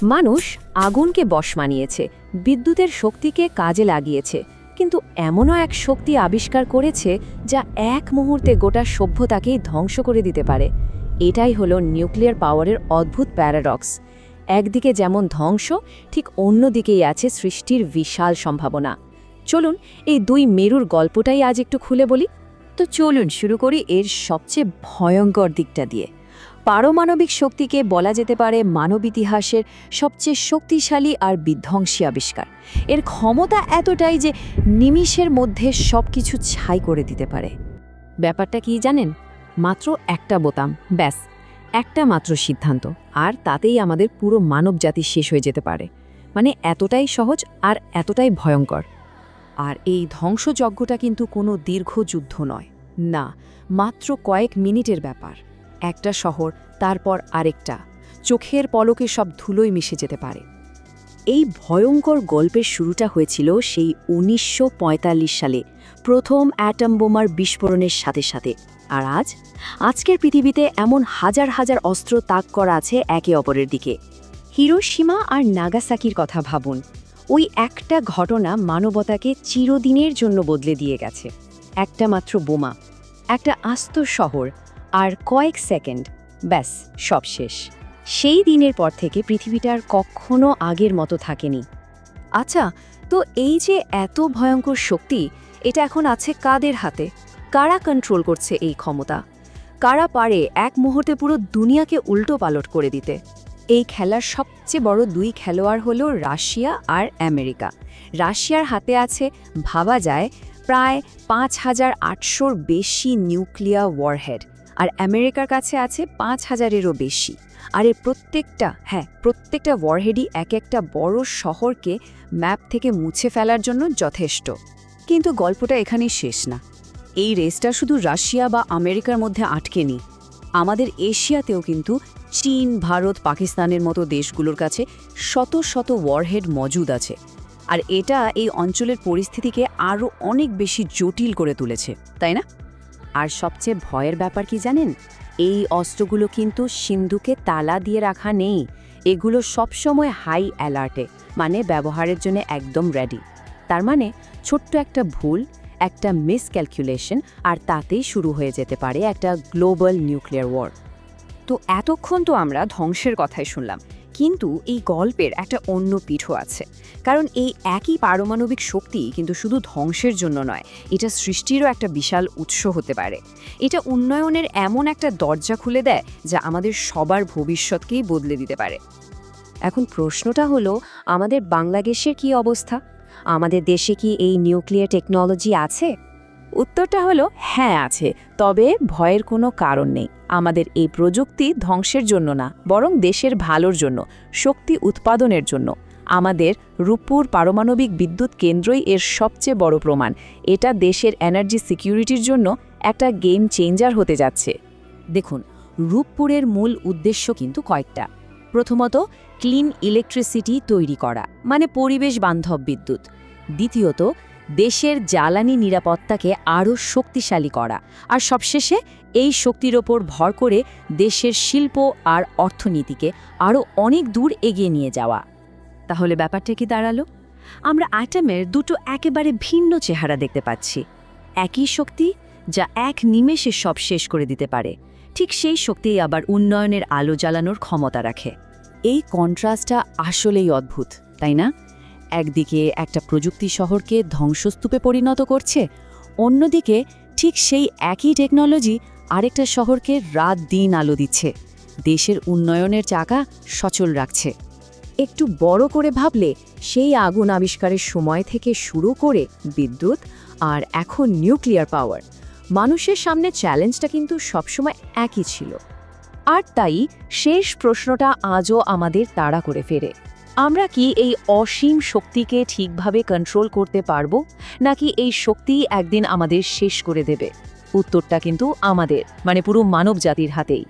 মানুষ আগুনকে বশ মানিয়েছে, বিদ্যুতের শক্তিকে কাজে লাগিয়েছে, কিন্তু এমনও এক শক্তি আবিষ্কার করেছে যা এক মুহূর্তে গোটা সভ্যতাকেই ধ্বংস করে দিতে পারে। এটাই হলো নিউক্লিয়ার পাওয়ারের অদ্ভুত প্যারাডক্স। একদিকে যেমন ধ্বংস, ঠিক অন্যদিকেই আছে সৃষ্টির বিশাল সম্ভাবনা। চলুন এই দুই মেরুর গল্পটাই আজ একটু খুলে বলি। তো চলুন শুরু করি এর সবচেয়ে ভয়ঙ্কর দিকটা দিয়ে। পারমাণবিক শক্তিকে বলা যেতে পারে মানব ইতিহাসের সবচেয়ে শক্তিশালী আর বিধ্বংসী আবিষ্কার। এর ক্ষমতা এতটাই যে নিমিষের মধ্যে সবকিছু ছাই করে দিতে পারে। ব্যাপারটা কি জানেন? মাত্র একটা বোতাম, ব্যাস, একটা মাত্র সিদ্ধান্ত, আর তাতেই আমাদের পুরো মানবজাতি শেষ হয়ে যেতে পারে। মানে এতটাই সহজ আর এতটাই ভয়ঙ্কর। আর এই ধ্বংসযজ্ঞটা কিন্তু কোনো দীর্ঘ যুদ্ধ নয়, না, মাত্র কয়েক মিনিটের ব্যাপার। একটা শহর, তারপর আরেকটা, চোখের পলকে সব ধুলোয় মিশে যেতে পারে। এই ভয়ঙ্কর গল্পের শুরুটা হয়েছিল সেই ১৯৪৫ সালে প্রথম অ্যাটম বোমার বিস্ফোরণের সাথে সাথে। আর আজকের পৃথিবীতে এমন হাজার হাজার অস্ত্র তাক করা আছে একে অপরের দিকে। হিরোশিমা আর নাগাসাকির কথা ভাবুন। ওই একটা ঘটনা মানবতাকে চিরদিনের জন্য বদলে দিয়ে গেছে। একটা মাত্র বোমা, একটা আস্ত শহর, আর কয়েক সেকেন্ড, ব্যাস, সব শেষ। সেই দিনের পর থেকে পৃথিবীটার কখনো আগের মতো থাকেনি। আচ্ছা, তো এই যে এত ভয়ঙ্কর শক্তি, এটা এখন আছে কাদের হাতে? কারা কন্ট্রোল করছে এই ক্ষমতা? কারা পারে এক মুহূর্তে পুরো দুনিয়াকে উল্টো পালট করে দিতে? এই খেলার সবচেয়ে বড় দুই খেলোয়াড় হলো রাশিয়া আর আমেরিকা। রাশিয়ার হাতে আছে ভাবা যায় প্রায় ৫,৮০০-র বেশি নিউক্লিয়ার ওয়ারহেড, আর আমেরিকার কাছে আছে ৫,০০০-এরও বেশি। আর এর প্রত্যেকটা ওয়ারহেডই এক একটা বড় শহরকে ম্যাপ থেকে মুছে ফেলার জন্য যথেষ্ট। কিন্তু গল্পটা এখানেই শেষ না। এই রেসটা শুধু রাশিয়া বা আমেরিকার মধ্যে আটকে নেই। আমাদের এশিয়াতেও কিন্তু চীন, ভারত, পাকিস্তানের মতো দেশগুলোর কাছে শত শত ওয়ারহেড মজুদ আছে। আর এটা এই অঞ্চলের পরিস্থিতিকে আরও অনেক বেশি জটিল করে তুলেছে, তাই না? আর সবচেয়ে ভয়ের ব্যাপার কি জানেন? এই অস্ত্রগুলো কিন্তু সিন্ধুকে তালা দিয়ে রাখা নেই। এগুলো সবসময় হাই অ্যালার্টে, মানে ব্যবহারের জন্য একদম রেডি। তার মানে ছোট্ট একটা ভুল, একটা মিসক্যালকুলেশন, আর তাতেই শুরু হয়ে যেতে পারে একটা গ্লোবাল নিউক্লিয়ার ওয়ার। তো এতক্ষণ তো আমরা ধ্বংসের কথাই শুনলাম, কিন্তু এই গল্পের একটা অন্য পিঠও আছে। কারণ এই একই পারমাণবিক শক্তি কিন্তু শুধু ধ্বংসের জন্য নয়, এটা সৃষ্টিরও একটা বিশাল উৎস হতে পারে। এটা উন্নয়নের এমন একটা দরজা খুলে দেয় যা আমাদের সবার ভবিষ্যৎকেই বদলে দিতে পারে। এখন প্রশ্নটা হলো, আমাদের বাংলাদেশের কি অবস্থা? আমাদের দেশে কি এই নিউক্লিয়ার টেকনোলজি আছে? উত্তরটা হলো হ্যাঁ আছে, তবে ভয়ের কোনো কারণ নেই। আমাদের এই প্রযুক্তি ধ্বংসের জন্য না, বরং দেশের ভালোর জন্য, শক্তি উৎপাদনের জন্য। আমাদের রূপপুর পারমাণবিক বিদ্যুৎ কেন্দ্রই এর সবচেয়ে বড় প্রমাণ। এটা দেশের এনার্জি সিকিউরিটির জন্য একটা গেম চেঞ্জার হতে যাচ্ছে। দেখুন, রূপপুরের মূল উদ্দেশ্য কিন্তু কয়েকটা। প্রথমত, ক্লিন ইলেকট্রিসিটি তৈরি করা, মানে পরিবেশ বান্ধব বিদ্যুৎ। দ্বিতীয়ত, দেশের জ্বালানি নিরাপত্তাকে আরও শক্তিশালী করা। আর সবশেষে, এই শক্তির ওপর ভর করে দেশের শিল্প আর অর্থনীতিকে আরও অনেক দূর এগিয়ে নিয়ে যাওয়া। তাহলে ব্যাপারটা কি দাঁড়ালো? আমরা অ্যাটমের দুটো একেবারে ভিন্ন চেহারা দেখতে পাচ্ছি। একই শক্তি যা এক নিমেষে সব শেষ করে দিতে পারে, ঠিক সেই শক্তিই আবার উন্নয়নের আলো জ্বালানোর ক্ষমতা রাখে। এই কন্ট্রাস্টটা আসলেই অদ্ভুত, তাই না? একদিকে একটা প্রযুক্তি শহরকে ধ্বংসস্তূপে পরিণত করছে, অন্যদিকে ঠিক সেই একই টেকনোলজি আরেকটা শহরকে রাত দিন আলো দিচ্ছে, দেশের উন্নয়নের চাকা সচল রাখছে। একটু বড় করে ভাবলে, সেই আগুন আবিষ্কারের সময় থেকে শুরু করে বিদ্যুৎ আর এখন নিউক্লিয়ার পাওয়ার, মানুষের সামনে চ্যালেঞ্জটা কিন্তু সবসময় একই ছিল। আর তাই শেষ প্রশ্নটা আজও আমাদের তাড়া করে ফেরে। আমরা কি এই অসীম শক্তিকে ঠিকভাবে কন্ট্রোল করতে পারবো, নাকি এই শক্তি একদিন আমাদের শেষ করে দেবে? উত্তরটা কিন্তু আমাদের, মানে পুরো মানব জাতির হাতেই।